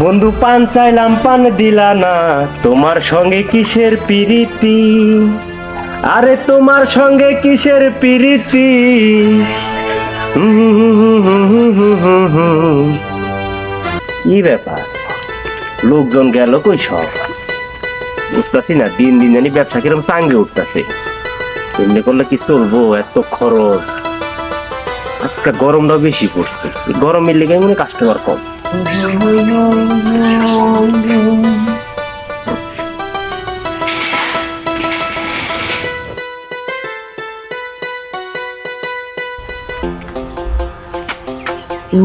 বন্ধু পান চাইলাম পান দিলা না, তোমার সঙ্গে কিসের প্রীতি? আরে তোমার সঙ্গে কিসের প্রীতি? কি ব্যাপার, লোকজন গেল কই সব? বুঝতেছি না, দিন দিন জানি ব্যবসা কিরকম চাঙ্গে উঠতেছে। এমনি করলে কি চলবো, এত খরচ। আজকে গরমটাও বেশি পড়ছে, গরমের লেগে মনে কাস্টমার কম।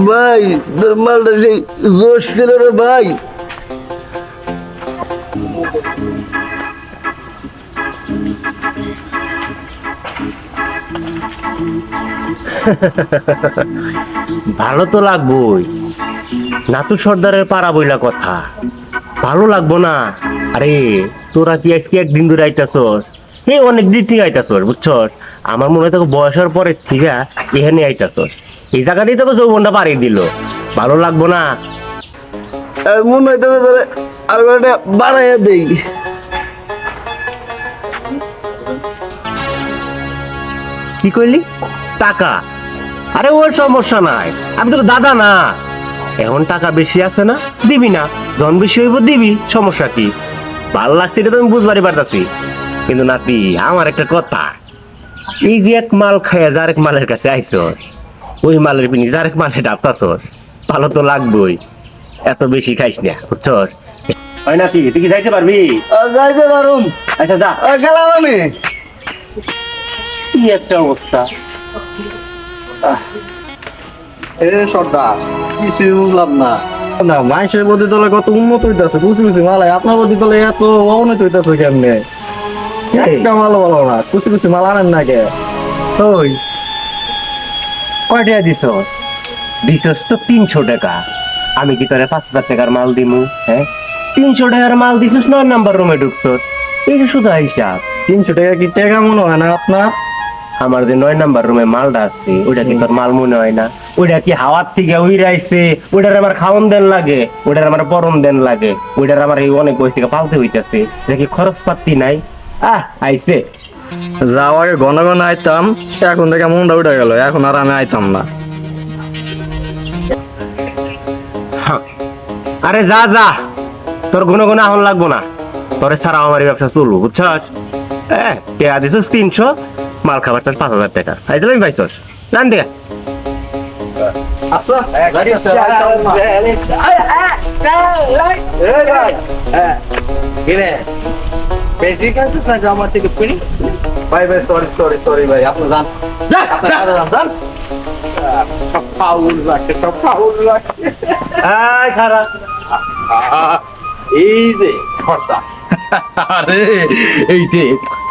ভাই তোর মালটা সেই জোশ ছিল রে ভাই। ভালো তো লাগবোই, নাতু সর্দারের পাড়া বইলা কথা, ভালো লাগবো না? আরে তোরা কি আজকে একদিন ধরে আইতাছস? অনেক দিন থেকে আইতাছস, বুঝছস? আমার মনে হয় তোকে বয়সের পরে ঠিক এখানে আইতাছস, এই জায়গাতেই তোকে যৌবনটা পাড়ি দিল। ভালো লাগবো না? মনে হইতেছে তোরে আর একটা বাড়াইয়া দেই। কি কইলি? টাকা? আরে ওর সমস্যা নাই, আমি তোর দাদা না। এখন টাকা বেশি আছে না, দিবি না? জন বেশি হইব দিবি, সমস্যা কি? ভালো লাগছে এটা তো আমি বুঝবারই পারতাছি, কিন্তু নাতি আমার একটা কথা, এই যে এক মাল খাইয়া যারেক মালের কাছে আইস, ওই মালের পিনি যারেক মালে ডাবতাছ, ভালো তো লাগবই। এত বেশি খাইস না, বুঝছস? হয় নাতি, তুই কি যাইতে পারবি? যাইতে পারুম। আচ্ছা যা। গেলাম আমি। কি একটা অবস্থা! সর্দার কিছু বুঝলাম না। না মানুষের মধ্যে তলে কত উন্নত হইতেছে, বুঝি বুঝি মালাই আপনার মধ্যে তলে এত অবনত হইতেছে কেমনে? একটা মাল বলো না, কুচি কুচি মাল আনেন না কে? ওই কয়টা দিছ? দিছস তো 300 টাকা। আমি কি তোরে 5000 টাকার মাল দিমু? হ্যাঁ, 300 টাকার মাল দিছস, 9 নাম্বার রুমে ঢুকছস। এই যে শুধু হিসাব। 300 টাকা কি টাকা মনে হয় না আপনার? আমার যে 9 নাম্বার রুমে মালটা আছে, ওইটা কি তোর মাল মনে হয় না? ওইটা কি হাওয়ার থেকে উইরাইছে? ওইটার আমার খাওন দেন লাগে, ওইটার আমার পরন দেন লাগে, ওইটার আমার এই অনেক বয়স থেকে পালতে হইতেছে। দেখি খরচ পাতি নাই। আইছে যাও আগে ঘন ঘন আইতাম, এখন থেকে মনটা উঠে গেল, এখন আর আমি আইতাম না। আরে যা যা, তোর গুনো গুনো আহন লাগবো না, তোরে ছাড়া আমার এই ব্যবসা চলবো, বুঝছস? টাকা দিছস 300, মাল খাবার চাস 5000 টাকা, আইতে আমি পাইছস জান দেখা। আচ্ছা গাড়ি আছে ভাই ভাই সরি সরি সরি ভাই, আপনি যান সব ফাউল লাগে, সব ফাউল লাগে। খারাপ এই যে সর্দার, আরে এই যে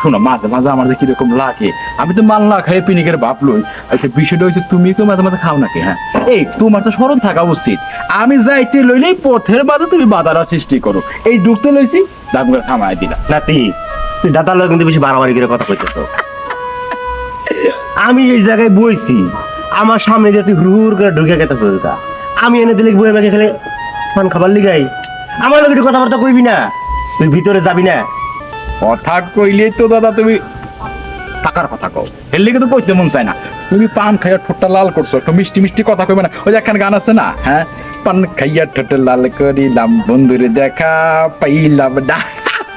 শোনো, মাঝে মাঝে আমার যে কিরকম লাগে, আমি তো মাল না খাই পিনিকের ভাব লই। আচ্ছা বিষয়টা হয়েছে, তুমি তো মাঝে মাঝে খাও নাকি? হ্যাঁ, এই তোমার তো স্মরণ থাকা উচিত। আমি যাইতে লইলেই পথের মাঝে তুমি বাধার সৃষ্টি করো। এই ঢুকতে লইছি, দাম করে থামাই দিলা। নাতি, তুই দাদা লোক কিন্তু বেশি বাড়াবাড়ি করে কথা কইতেছ। আমি এই জায়গায় বইছি, আমার সামনে দিয়ে তুই হুড় করে ঢুকে গেতে ফেলতা, আমি এনে দিলে বই আমাকে খেলে পান খাবার লিগাই। আমার লোক একটু কথাবার্তা কইবি না? তুই ভিতরে যাবি না? কথা কইলেই তো দাদা তুমি টাকার কথা কও, এর লিগে তো কইতে মন চায় না। তুমি পান খাইয়া ঠোঁটটা লাল করছো, একটু মিষ্টি মিষ্টি কথা কইবে না? ওই যে একখান গান আছে না, হ্যাঁ, পান খাইয়া ঠোঁট লাল করিলাম, বন্ধুরে দেখা পাইলাম না।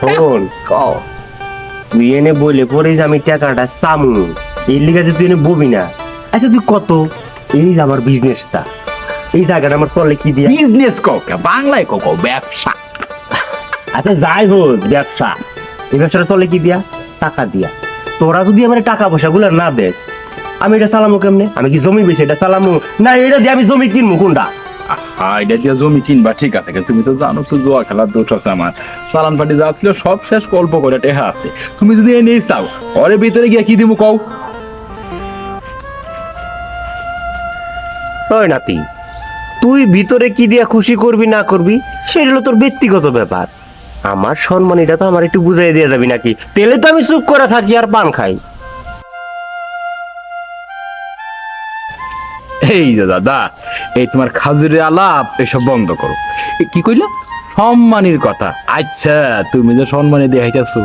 শোন, তুই এনে বলে পরে যে আমি টাকাটা চামু, এই লিগে যে তুই এনে ববি না। আচ্ছা তুই কত, এই যে আমার বিজনেসটা, এই জায়গাটা আমার চলে কি দিয়া? বিজনেস কও কে, বাংলায় কও, কও ব্যবসা। আচ্ছা যাই হোক, ব্যবসা, এই ব্যবসাটা চলে কি দিয়া? টাকা দিয়া। তোরা যদি আমার টাকা পয়সা গুলো না দেখ, আমি এটা চালামু কেমনে? আমি কি জমি বেশি এটা চালামু, না এটা দিয়ে আমি জমি কিনবো কোনটা? এটা দিয়ে জমি কিনবা ঠিক আছে, কিন্তু তুমি তো জানো তো জুয়া খেলার দোষ আছে আমার। চালান পাটি যা ছিল সব শেষ, অল্প করে টেহা আছে। তুমি যদি এ নিয়ে চাও, ওরে ভিতরে গিয়ে কি দিব কও? ওই নাতি, তুই ভিতরে কি দিয়া খুশি করবি না করবি সেটা হলো তোর ব্যক্তিগত ব্যাপার। আমার সম্মান এটা তো আমার একটু বুঝাই দিয়ে যাবি নাকি? তেলে তো আমি চুপ করে থাকি আর পান খাই। এই যে দাদা, এই তোমার খাজুরে আলাপ এসব বন্ধ করো। কি কইলা? সম্মানের কথা। আচ্ছা, তুমি যে সম্মানী দেখাইতেছো,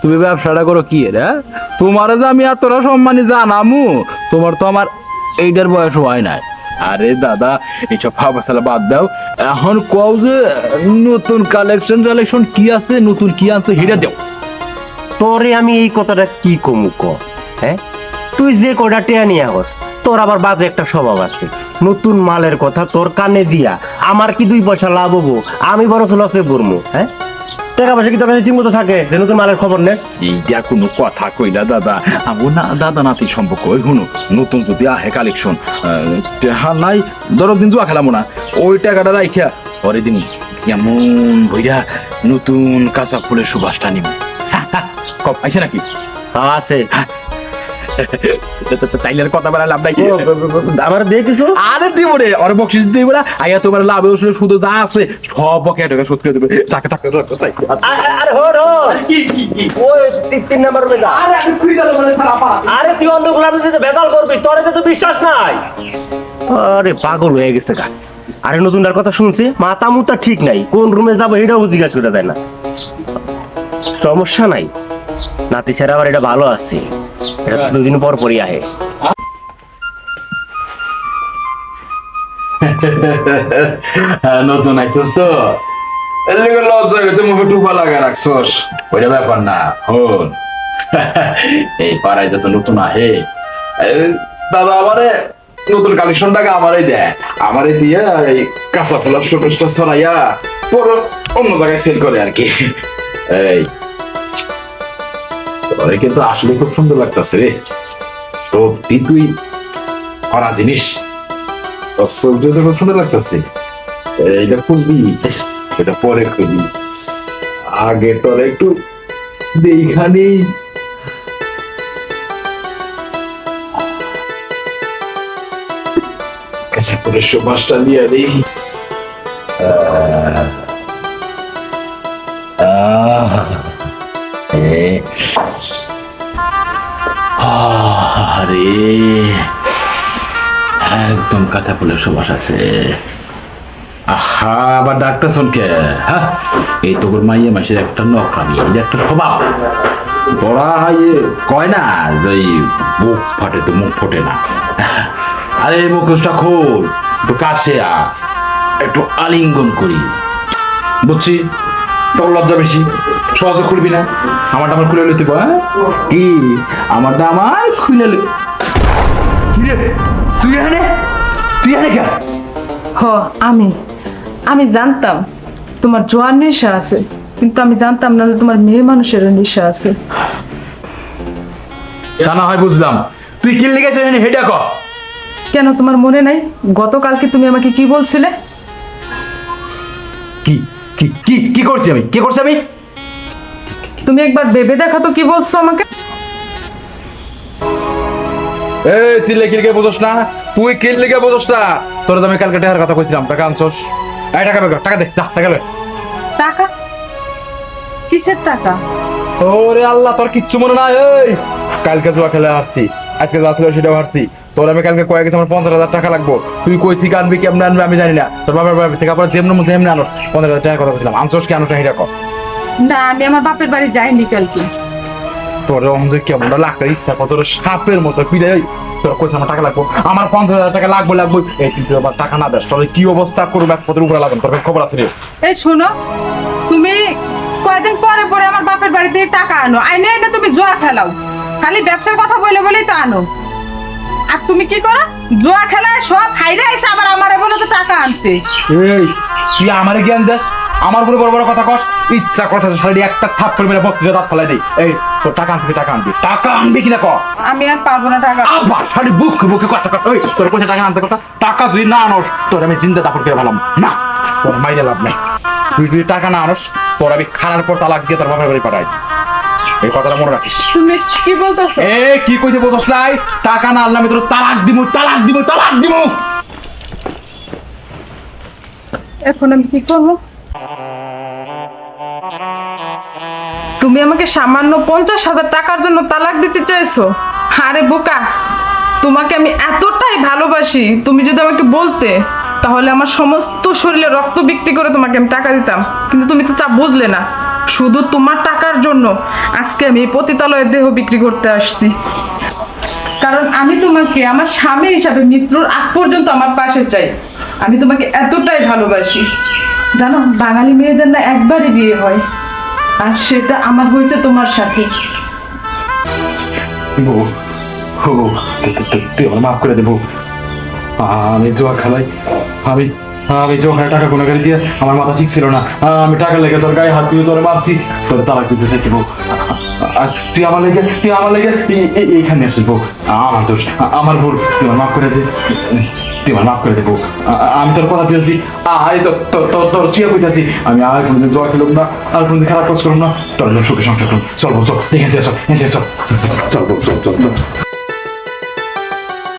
তুমি ব্যবসাটা করো কি এর? তোমার যে আমি এতটা সম্মানী জানামু, তোমার তো আমার এইটার বয়স হয় নাই। আরে দাদা, এইসব ফাবাসালা বাদ দাও, এখন কও যে নতুন কালেকশন কি আছে, নতুন কি আছে হিরা দেও। তোরে আমি এই কথাটা কি কমু ক? হ্যাঁ, তুই যে কটা টেয়া নিয়ে হস, তোর আবার বাজে একটা স্বভাব আছে। নতুন মালের কথা তোর কানে দিয়া আমার কি 2 পয়সা লাভ হবো? আমি বড় লসে পড়বো। হ্যাঁ, টাকা পয়সা কি তোর কাছে ঠিকমতো থাকে যে নতুন মালের খবর নে? এইটা কোনো কথা কইলা দাদা? আমো না দাদা নাতি সম্পর্ক। ওই শুনো, নতুন যদি আহে কালেকশন, নাই ধরো দিন জুয়া খেলামো না, ওই টাকাটা রাইখা পরে দিন কেমন বইরা নতুন কাঁচা ফুলের সুবাসটা নিব। কপ আইছে নাকি? আছে। তাইলে আর কথা বলা লাভ নাই। আমার দিয়ে কিছু আরে দিব রে, আরে বকশিস দিব না। আইয়া তোমার লাভ শুধু যা আছে সব বকে টাকা শোধ করে দেবে। টাকা টাকা আরে হো রো কি ওই 3 নাম্বার বেদা। আরে আমি খুই গেল মানে খারাপ। আরে তুই অন্ধ গোলামি দিতে বেদাল করবি, তোরে তো বিশ্বাস নাই। আরে পাগল হয়ে গেছে গা। আরে নতুনটার কথা শুনছি, মাথা মুতা ঠিক নাই, কোন রুমে যাবো এটাও জিজ্ঞাসা করে দেয় না। সমস্যা নাই, নাতি ছেড়া আবার এটা ভালো আছে, এটা 2 দিন পর পরই আহে। নতুন আইছস তো, এর লিগে লজ্জা হইতে মুখে টুপা লাগা রাখছস, ওইটা ব্যাপার না। হন এই পাড়ায় যত নতুন আহে, দাদা আমারে নতুন কালেকশনটাকে আমারই দেয়, আমারই দিয়ে এই কাঁচা ফুলার শোকেসটা ছড়াইয়া পুরো অন্য জায়গায় সেল করে আর কি। এই তোরে কিন্তু আসলে খুব সুন্দর লাগতেছে রে, সত্যি তুই করা জিনিস, তোর চোখ তো খুব সুন্দর লাগতেছে। এইটা খুলবি, এটা পরে খুলবি, আগে তোর একটু দেখানেই। কাছে পরে সুবাসটা দিয়ে দিই। আরে একদম কাঁচা ফুলের সুবাস আছে। আহা, আবার ডাক্তার শুনকে। হ্যাঁ, এই তো মাইয়ে মাসের একটা নকরামি, এটা একটা স্বভাব। বড়া কয় না যে বুক ফাটে তো মুখ ফোটে না। আরে মুখোশটা খোল, একটু কাছে একটু আলিঙ্গন করি, বুঝছি তোর লজ্জা বেশি, সহজে খুলবি না। আমারটা আমার খুলে লইতে, হ্যাঁ কি আমারটা আমার খুলে লই। কি রে তুই এখানে কেন? হ, আমি জানতাম তোমার জোয়ার নেশা আছে, কিন্তু আমি জানতাম না যে তোমার মেয়ে মানুষের নেশা আছে। তা না হয় বুঝলাম, তুই কি লিখেছিস এখানে হেডা ক? কেন তোমার মনে নাই গতকালকে তুমি আমাকে কি বলছিলে? কি কি কি কি করছি আমি? কি করছি আমি? তুমি একবার ভেবে দেখো তো কি বলছো আমাকে। এই সিলে কি লিখে বুঝছ না? তুই কি লিখে বুঝছ না? তোর তো আমি কালকে টাকার কথা কইছিলাম, টাকা আনছস? এই টাকা বের কর, টাকা দে, যা টাকা লয়। টাকা? কিসের টাকা? ওরে আল্লাহ, তোর কিচ্ছু মনে নাই? এই কালকে জুয়া খেলে হারছি, আজকে যা ছিল সেটাও হারছি। তোর আমি কালকে কয়ে গেছি আমার 50,000 টাকা লাগবো। তুই কই থেকে আনবি, কেমনে আনবি আমি জানি না। তোর বাবার বাড়ি থেকে আবার যেমনি আনো 50,000 টাকা কথা বলছিলাম, আনছস কি আনো টাকা কর। না, আমি আমার বাপের বাড়ি যাইনি কালকে। তোর অমজে কেমন লাগতে ইচ্ছা কত, তোর সাপের মতো পিড়ে। তোর কইছ আমার টাকা লাগবো, আমার 50,000 টাকা লাগবো। এই তুই আবার টাকা না দেস, তোর কি অবস্থা করবো একপত্রের উপরে লাগবে, তোর খবর আছে রে। এই শোনো, তুমি কয়দিন পরে পরে আমার বাপের বাড়িতে টাকা আনো, আইনে এনে তুমি জুয়া খেলাও, খালি ব্যবসার কথা বলেই তো আনো। আর তুমি কি করো? জুয়া খেলায় সব হাইরে এসে আবার আমারে বলো তো টাকা আনতে। এই তুই আমারে জ্ঞান দেস, আমার উপরে বড় বড় কথা কস, ইচ্ছা কথা শাড়ি একটা থাপ্পড় মেরে 32 দাঁত ফেলাই দেই। এই তোর টাকা আনবি কিনা ক? আমি আর পারবো না টাকা। আবার শাড়ি বুকে কথা কর। ওই তোর পয়সা টাকা আনতে কথা, টাকা যদি না আনস তোর আমি জিন্দা দাপড় করে ফেলাম না, তোর মাইরে লাভ নাই। তুই টাকা না আনস, তোর আমি খারার পর তালাক দিয়ে তোর বাপের বাড়ি পাঠাই। এই কথাটা মনে রাখিস। তুমি কি বলতেছো? এ কি কইছে বলছস নাই? টাকা না আনলে আমি তোর তালাক দিব। এখন আমি কি করবো? তুমি আমাকে সামান্য 50,000 টাকার জন্য তালাক দিতে চাইছো? আরে বোকা, তোমাকে আমি এতটাই ভালোবাসি, তুমি যদি আমাকে বলতে তাহলে আমার সমস্ত শরীরে রক্ত বিক্রি করে তোমাকে আমি টাকা দিতাম, কিন্তু তুমি তো তা বুঝলে না। শুধু তোমার টাকার জন্য আজকে আমি এই পতিতালয়ের দেহ বিক্রি করতে আসছি, কারণ আমি তোমাকে আমার স্বামী হিসাবে মৃত্যুর আগ পর্যন্ত আমার পাশে চাই। আমি তোমাকে এতটাই ভালোবাসি। জানো, বাঙালি মেয়েদের না একবারই বিয়ে হয়, আর সেটা আমার হয়েছে তোমার সাথে। বউ, ও বউ, তুই আমার মাফ করে দে বউ। আমি জোয়া খেলাই, আমি জোয়া খেলায় টাকা কোনো দিয়ে আমার মাথা ঠিক ছিল না। আমি টাকা লেগে তোর গায়ে হাত দিয়ে তোর মারছি, তোর তালাক দিতে চাইছি বউ। আজ তুই আমার লেগে এইখানে আসছিস বউ। আমার দোষ, আমার ভুল, তুই আমার মাফ করে দে, তুই আমার মাফ করে দে বউ। আমি তোর কথা দিয়েছি, আয় তোর চিয়া কইতাছি, আমি আর কোনোদিন জোয়া খেলব না, আর কোনোদিন খারাপ কাজ করব না, তোর সুখে সংসার করব। চল বউ, চল, এখান থেকে চল, চল বউ, চল চল চল।